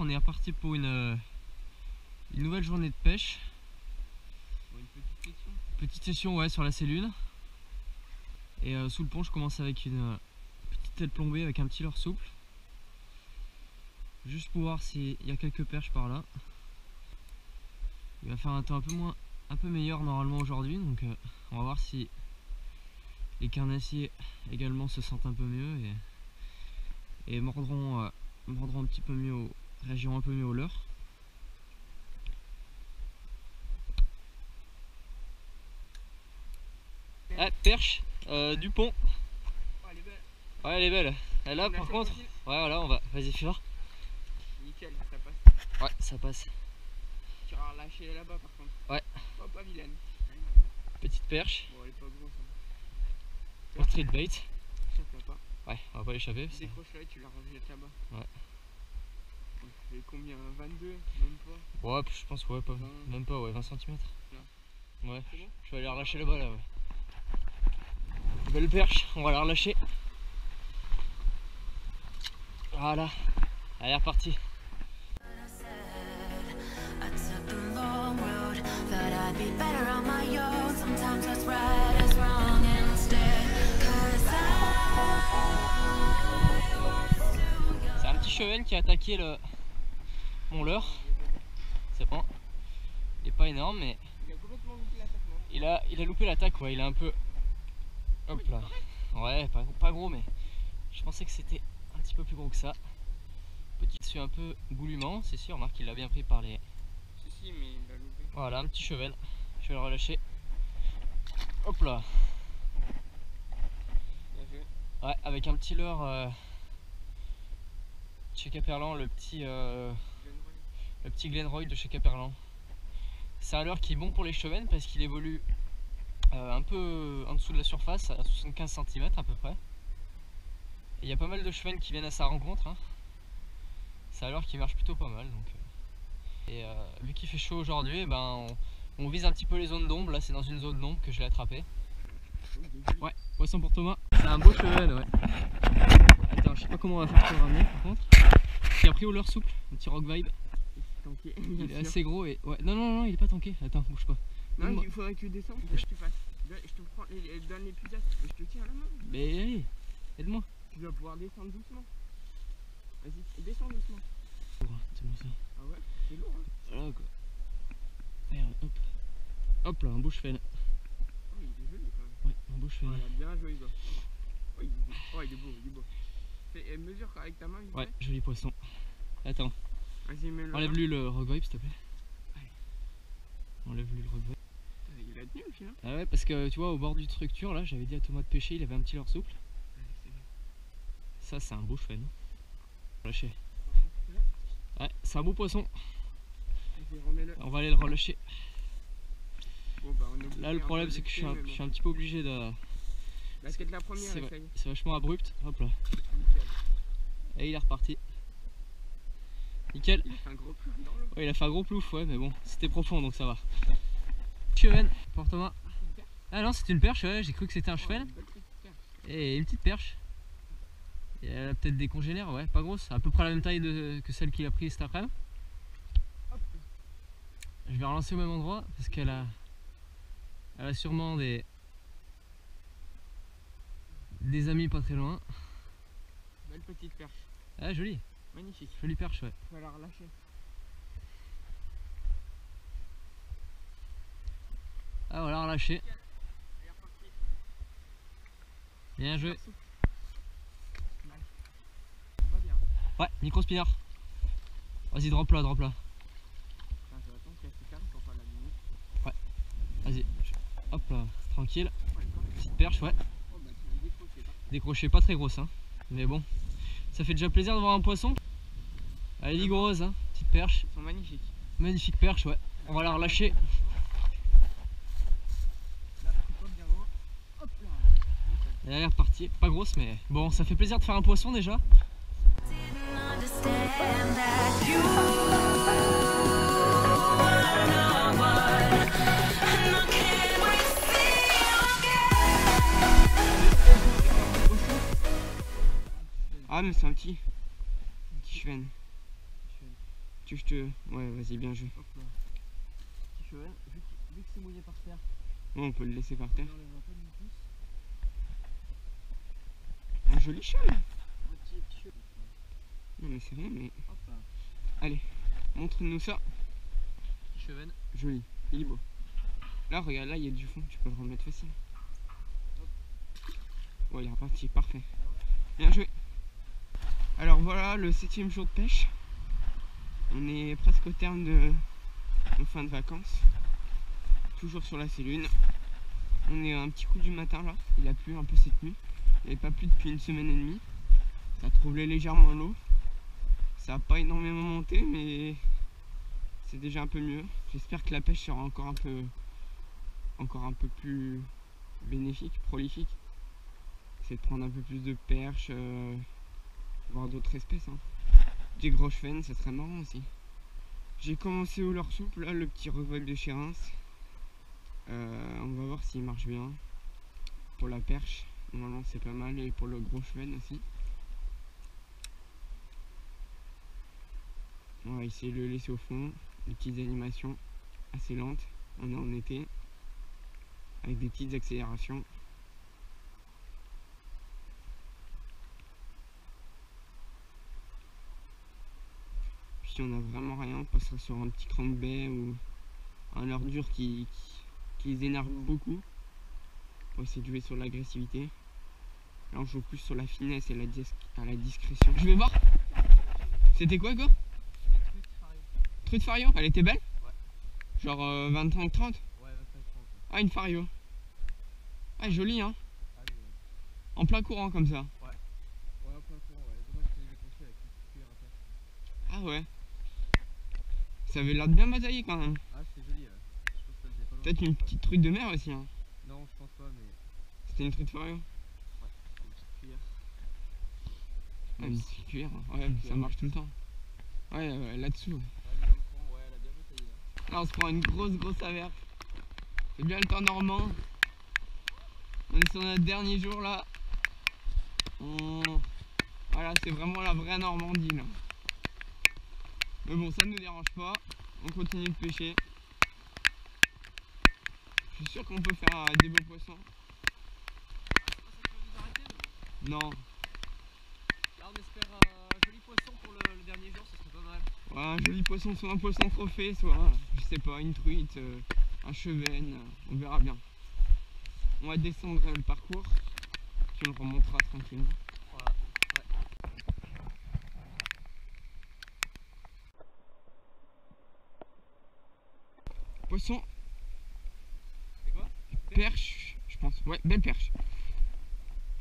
on est reparti pour une nouvelle journée de pêche. Une petite session. Petite session, ouais, sur la Célune. Et sous le pont, je commence avec une petite tête plombée avec un petit leurre souple. Juste pour voir s'il y a quelques perches par là. Il va faire un temps un peu meilleur normalement aujourd'hui, donc on va voir si les carnassiers également se sentent un peu mieux et mordront un petit peu mieux, réagiront un peu mieux au leurre. Ah, perche du pont. Oh, elle est belle. Ouais, elle est belle. Et là par contre, ouais, voilà, on va, vas-y, fais voir. Nickel, ça passe. Ouais, ça passe. Tu iras relâcher là-bas par contre. Ouais. Oh, pas vilaine. Petite perche. Bon, elle est pas grosse. Pour street bait. Ça fait pas. Ouais, on va pas l'échapper. Décroche-la et tu la rejettes là-bas. Ouais. Donc, ça fait combien? 22? Même pas. Ouais, je pense, ouais, pas, même pas, ouais, 20 cm. Ouais, C'est bon? je vais aller la relâcher là-bas, là, ouais. Belle perche, on va la relâcher. Voilà, allez, reparti. C'est un petit chevenne qui a attaqué mon leurre. C'est bon. Il est pas énorme, mais Il a complètement loupé l'attaque, non? il a loupé l'attaque, ouais, il a un peu. Hop là. Ouais, pas gros, mais je pensais que c'était un petit peu plus gros que ça. Petit dessus un peu goulûment, c'est sûr, remarque qu'il l'a bien pris par les. Si, mais il l'a loupé. Voilà, un petit chevel. Je vais le relâcher. Hop là. Bien joué. Ouais, avec un petit leurre chez Caperlan, le petit Glenroy de chez Caperlan. C'est un leurre qui est bon pour les chevennes parce qu'il évolue un peu en dessous de la surface, à 75 cm à peu près. Et il y a pas mal de chevennes qui viennent à sa rencontre, hein. C'est un leurre qui marche plutôt pas mal. Donc, vu qu'il fait chaud aujourd'hui, eh ben, on vise un petit peu les zones d'ombre. Là, c'est dans une zone d'ombre que je l'ai attrapé. Ouais, poisson pour Thomas. C'est un beau cheval, ouais. Attends, je sais pas comment on va faire pour le ramener par contre. J'ai pris au leurre souple, un petit rock vibe. Tanké, Il est assez gros et. Ouais, non, il est pas tanké. Attends, bouge pas. Non, il faudrait que tu descendes, que tu fasses. Je te prends, donne les puissances et je te tiens à la main. Mais allez, aide-moi. Tu dois pouvoir descendre doucement. Vas-y, descends doucement. C'est bon ça. Ah ouais, c'est lourd, hein. Voilà quoi. Merde, hop. Hop là, un beau cheval. Oh, il est joli quand même. Ouais, un beau cheval. Voilà, bien joué, quoi. Oh, il est beau, il est beau. Fais, mesure avec ta main, vite fait. Ouais, joli poisson. Attends, Vas-y, mets-le. enlève-lui le rock vibe s'il te plaît. Allez. Enlève-lui le rock vibe. Il a tenu le fil, hein. Ah ouais, parce que tu vois, au bord du structure là, j'avais dit à Thomas de pêcher, il avait un petit leurre souple. Ça, c'est un beau cheval. Relâché. Ouais, c'est un beau poisson. On va aller le relâcher. Bon, bah, Là, le problème, c'est que je suis un petit peu obligé de. Là, c'est la première, c'est vachement abrupt. Hop là. Nickel. Et il est reparti. Nickel. Il a fait un gros plouf dans l'eau. Ouais, il a fait un gros plouf, ouais, mais bon, c'était profond donc ça va. Cheven pour Thomas. Ah non, c'est une perche, ouais, j'ai cru que c'était un cheval. Et une petite perche. Et elle a peut-être des congénères, ouais, pas grosse, à peu près la même taille que celle qu'il a prise cet après-midi. Je vais relancer au même endroit parce qu'elle a sûrement des amis pas très loin. Belle petite perche. Ah, jolie. Magnifique. Jolie perche, ouais. Tu vas la relâcher. Ah voilà, relâché. Bien joué. Ouais, micro spinner. Vas-y, drop là, drop là. Ouais, vas-y. Hop là, tranquille. Petite perche, ouais. Décroché, pas très grosse, hein. Mais bon, ça fait déjà plaisir de voir un poisson. Elle est vigoureuse, hein. Petite perche. Ils sont magnifiques. Magnifique perche, ouais. On va la relâcher. Et elle est repartie. Pas grosse, mais bon, ça fait plaisir de faire un poisson déjà. Ah, mais c'est un petit cheven. Tu je te... Ouais, vas-y, bien joué. Hop là. Petit cheval, vu que c'est mouillé par terre. Ouais, on peut le laisser par terre. On enlève un peu du pouce. Un joli cheval. Un petit cheval. Non mais c'est rien, mais... Hop là. Allez, montre-nous ça. Petit cheval. Joli, il est beau. Là, regarde, là, il y a du fond, tu peux le remettre facile. Ouais, il est reparti, parfait. Bien joué. Alors voilà, le 7e jour de pêche. On est presque au terme de nos fins de vacances. Toujours sur la Sélune. On est à un petit coup du matin là. Il a plu un peu cette nuit. Il n'y avait pas plu depuis une semaine et demie. Ça a troublé légèrement l'eau. Ça n'a pas énormément monté, mais c'est déjà un peu mieux. J'espère que la pêche sera encore un peu plus bénéfique, prolifique. C'est de prendre un peu plus de perches, voir d'autres espèces. Hein. Des gros chevens, ça serait marrant aussi. J'ai commencé au leurre souple, là, le petit revolve de chez Reims. On va voir s'il marche bien. Pour la perche, normalement c'est pas mal, et pour le gros cheven aussi. On va essayer de le laisser au fond, des petites animations assez lentes. On est en été, avec des petites accélérations. Si on a vraiment rien, on passera sur un petit crankbait ou un leurre dur qui les énerve beaucoup pour essayer de jouer sur l'agressivité. Là on joue plus sur la finesse et la discrétion. Je vais voir. C'était quoi quoi? Truite Fario, elle était belle? Ouais. Genre 25-30? Ouais, 25-30. Ah, une Fario. Ah, jolie hein. Ah oui, ouais. En plein courant comme ça. Ouais, un peu courant, ouais. Dommage que j'ai construit avec une petite cuillère à pêche. Ah ouais. Ça avait l'air de bien batailler quand même. Ah, c'est joli, ouais. Je pense que ça faisait pas longtemps. Peut-être une petite truite de mer aussi hein. Non, je pense pas, mais. C'était une truite Fario. Ouais, une petite cuillère. Ah, une petite cuillère. Ouais, ça marche tout le temps. Ouais, là-dessous. Elle est dans le courant, ouais, elle a bien bataillé là. Là on se prend une grosse averse. C'est bien le temps normand. On est sur notre dernier jour là. Voilà, c'est vraiment la vraie Normandie là. Mais bon, ça ne nous dérange pas. On continue de pêcher. Je suis sûr qu'on peut faire des beaux poissons. Non. Là, on espère un joli poisson pour le dernier jour, ça serait pas mal. Ouais, un joli poisson, soit un poisson trophée, soit, je sais pas, une truite, un cheven, on verra bien. On va descendre le parcours, puis on le remontera tranquillement. Voilà, ouais. Poisson, C'est quoi? perche, je pense. Ouais, belle perche.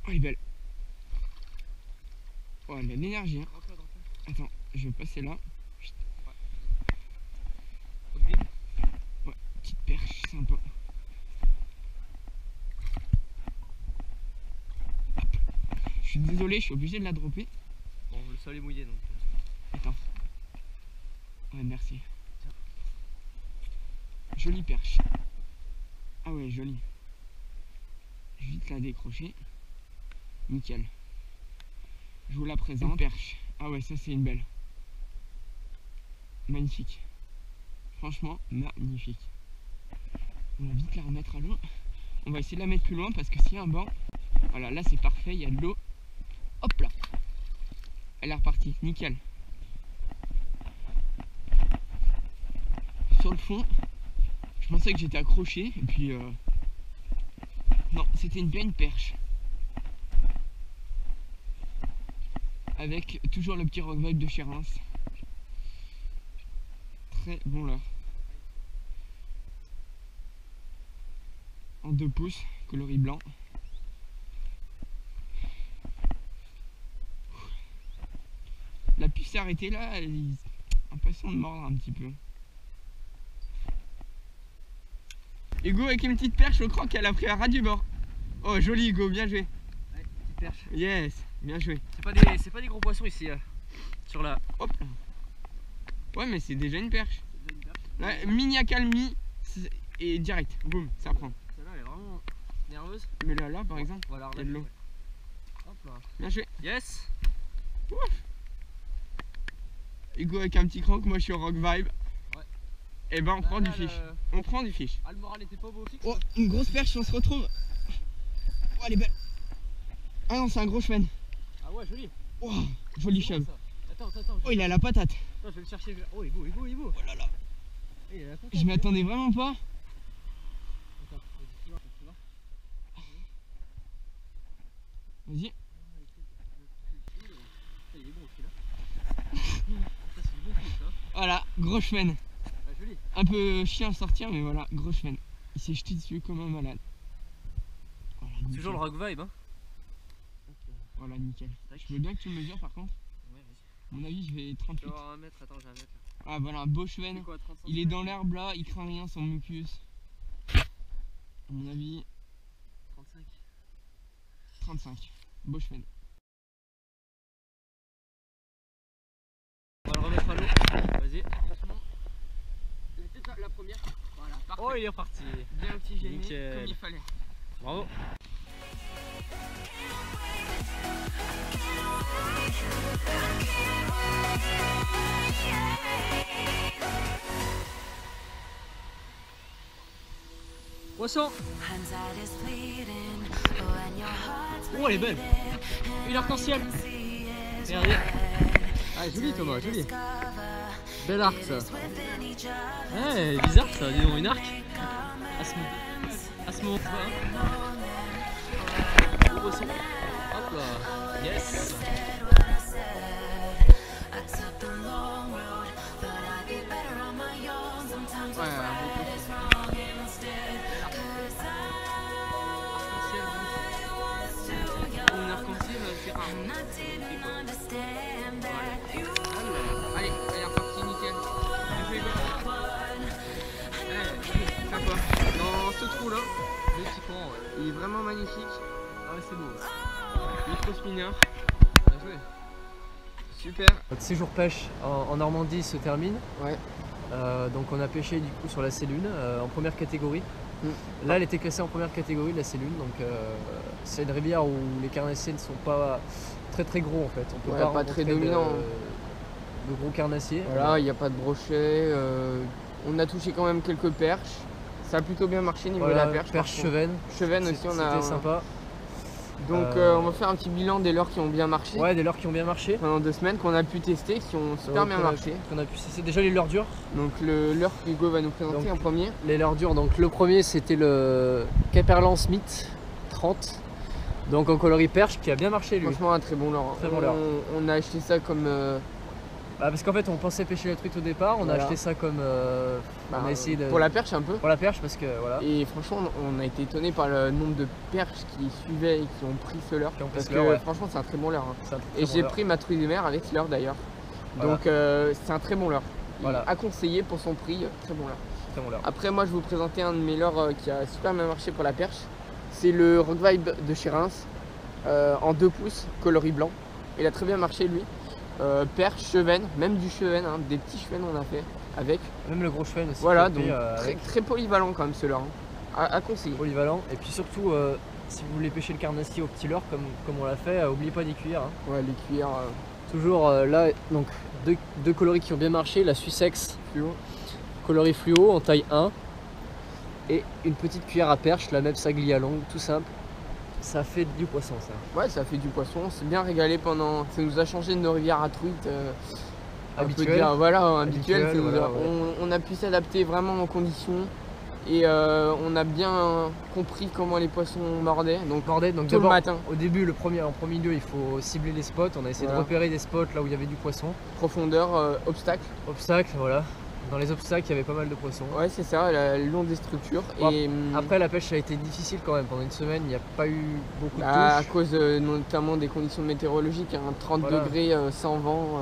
Oh, elle est belle. Oh, elle a de l'énergie. Hein. Attends, je vais passer là. Ouais, petite perche, sympa. Hop. Je suis désolé, je suis obligé de la dropper. Bon, le sol est mouillé donc. Attends. Ouais, merci. Tiens. Jolie perche. Ah ouais, jolie. Je vais vite la décrocher. Nickel. Je vous la présente. Perche. Ah ouais, ça c'est une belle. Magnifique. Franchement, magnifique. On va vite la remettre à l'eau. On va essayer de la mettre plus loin parce que s'il y a un banc, voilà, là c'est parfait, il y a de l'eau. Hop là. Elle est repartie, nickel. Sur le fond, je pensais que j'étais accroché et puis non, c'était bien une perche. Avec toujours le petit rock-vibe de chez Reims. Très bon leurre. En 2 pouces, coloris blanc. La puce s'est arrêtée là, elle a l'impression de mordre un petit peu. Hugo avec une petite perche, je crois qu'elle a pris à ras du bord. Oh joli Hugo, bien joué. Ouais, petite perche. Yes, bien joué. C'est pas des gros poissons ici, sur la. Hop là. Ouais mais c'est déjà une perche. C'est déjà une perche. Là, mini accalmie et direct, boum, ça prend. Celle-là elle est vraiment nerveuse. Mais là par exemple, Voilà, il y a de l'eau. Hop là. Bien joué. Yes. Ouf. Hugo avec un petit croc, moi je suis au rock vibe. Ouais. Et ben on prend du fish. On prend du fish. Ah, le moral était pas beau au fixe. Oh, une grosse perche, on se retrouve. Oh, elle est belle. Ah non, c'est un gros cheven. Ah ouais, joli. Oh, joli C'est bon, chum. ça. Attends. Oh, il a la patate. Attends, je vais le chercher. Oh, il est beau. Oh là là. Il a la patate, Je m'y attendais vraiment pas. Attends, tu vois. Vas-y. Il est bon celui-là. Ça, c'est du bon fixe, hein. Voilà, gros cheven. Ah, joli. Un peu chien à sortir, mais voilà, gros cheven. Il s'est jeté dessus comme un malade. Voilà, nickel. Toujours le rock vibe, hein. Voilà, nickel. Je veux bien que tu me mesures par contre. Ouais, vas-y. À mon avis, je vais Tu 38. vas avoir un mètre, attends, j'ai un mètre là. Ah voilà, un beau C'est cheven. quoi, 30 Il est dans l'herbe là, il craint rien, son mucus. À mon avis, 35. 35. Beau cheven. On va le remettre à l'eau. Vas-y. La première. Voilà, parfait. Oh, il est reparti. Bien oxygéné, Nickel. comme il fallait. Bravo. Poisson. Oh, elle est belle. Une arc-en-ciel. Regardez. Ah, joli Thomas, joli. Belle arc ça. Ouais, bizarre ça, dis donc, une arc. À ce moment. Gros poisson. Hop là. Yes. Ouais, un arc-en-ciel, c'est rare. Allez, reparti, nickel. Ça quoi? Dans ce trou là, Le petit courant, ouais. il est vraiment magnifique. Ah ouais, c'est beau. Micro spinner. Bien joué. Super. Notre séjour pêche en Normandie se termine. Ouais. Donc on a pêché du coup sur la Sélune en première catégorie. Là elle était classée en première catégorie de la Sélune, donc c'est une rivière où les carnassiers ne sont pas très gros en fait. On peut Ouais, pas pas rencontrer très dominant. de gros carnassiers. Voilà, il n'y a pas de brochet. On a touché quand même quelques perches. Ça a plutôt bien marché niveau Voilà, de la perche. perche cheven. Cheven aussi, on a. C'était sympa. Donc on va faire un petit bilan des leurres qui ont bien marché. Ouais, des leurres qui ont bien marché. Pendant 2 semaines qu'on a pu tester, qui ont super bien marché. Qu'on a pu cesser. Déjà les leurres dures. Donc le leurre qu'Hugo va nous présenter Donc, en premier. Les leurres dures, donc le premier c'était le Caperlan Smith 30. Donc en coloris perche qui a bien marché lui. Franchement un très bon leurre. Très bon leurre. On a acheté ça comme Parce qu'en fait on pensait pêcher la truite au départ, on a acheté ça comme on a essayé de... pour la perche un peu. Pour la perche parce que voilà. Et franchement on a été étonné par le nombre de perches qui suivaient et qui ont pris ce leurre. Parce que franchement c'est un très bon leurre. Et j'ai pris ma truite de mer avec ce leurre d'ailleurs. Voilà. Donc c'est un très bon leurre. Voilà. À conseiller pour son prix, très bon leurre. Très bon leurre. Après moi je vais vous présenter un de mes leurres qui a super bien marché pour la perche. C'est le Rock Vibe de chez Reims en 2 pouces, coloris blanc. Il a très bien marché lui. Perche, cheven, même du cheven, hein, des petits cheven on a fait avec. Même le gros cheven aussi. Voilà, donc très polyvalent quand même ce leurre. Hein. À conseiller. Polyvalent. Et puis surtout, si vous voulez pêcher le carnassier au petit leurre comme on l'a fait, n'oubliez pas des cuillères. Hein. Ouais, les cuillères. Toujours là, donc deux coloris qui ont bien marché, la Sussex fluo, coloris fluo en taille 1 et une petite cuillère à perche, la même saglia longue, tout simple. Ça fait du poisson ça. Ouais, ça fait du poisson, on s'est bien régalé pendant. Ça nous a changé de nos rivières à truite Habituelles. Voilà, habituelles. Voilà, on a pu s'adapter vraiment aux conditions et on a bien compris comment les poissons mordaient. Donc tôt le matin. Au début, en premier lieu, il faut cibler les spots. On a essayé de repérer des spots là où il y avait du poisson. Profondeur, obstacle. Obstacle, voilà. Dans les obstacles, il y avait pas mal de poissons. Ouais, c'est ça, le long des structures. Bon, et après, la pêche a été difficile quand même. Pendant une semaine, il n'y a pas eu beaucoup de touches. À cause notamment des conditions météorologiques, hein, 30 degrés sans vent,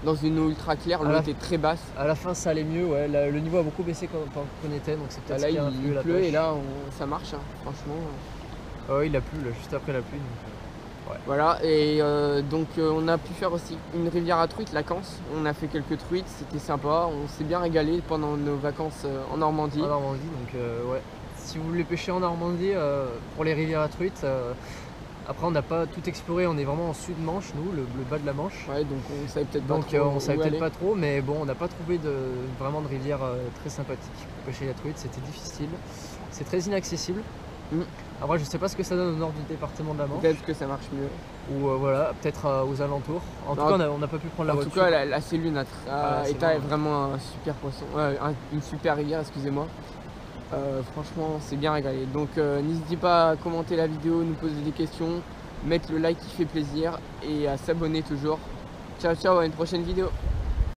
dans une eau ultra claire, l'eau était très basse. À la fin, ça allait mieux, ouais. Le niveau a beaucoup baissé pendant qu'on était, donc c'est peut-être là, ce qui a il influé la pleut pêche. et là, ça marche, hein, franchement. Ouais, il a plu, là, juste après la pluie. Ouais. Voilà, et donc on a pu faire aussi une rivière à truites, la Canse. On a fait quelques truites, c'était sympa, on s'est bien régalé pendant nos vacances en Normandie. En Normandie, donc ouais. Si vous voulez pêcher en Normandie, pour les rivières à truites, Après on n'a pas tout exploré, on est vraiment en sud Manche nous, le bas de la Manche. Ouais, donc on savait peut-être pas Donc trop on savait où peut-être aller. pas trop, mais bon, on n'a pas trouvé vraiment de rivière très sympathique pour pêcher la truite, c'était difficile. C'est très inaccessible. Après je sais pas ce que ça donne au nord du département de la Manche. Peut-être que ça marche mieux. Ou voilà, peut-être aux alentours. En tout cas on n'a pas pu prendre la voiture. En tout cas la cellule est c'est vraiment un super poisson, une super rivière, excusez-moi. Franchement c'est bien régalé. Donc n'hésitez pas à commenter la vidéo, nous poser des questions, mettre le like qui fait plaisir et à s'abonner toujours. Ciao ciao, à une prochaine vidéo.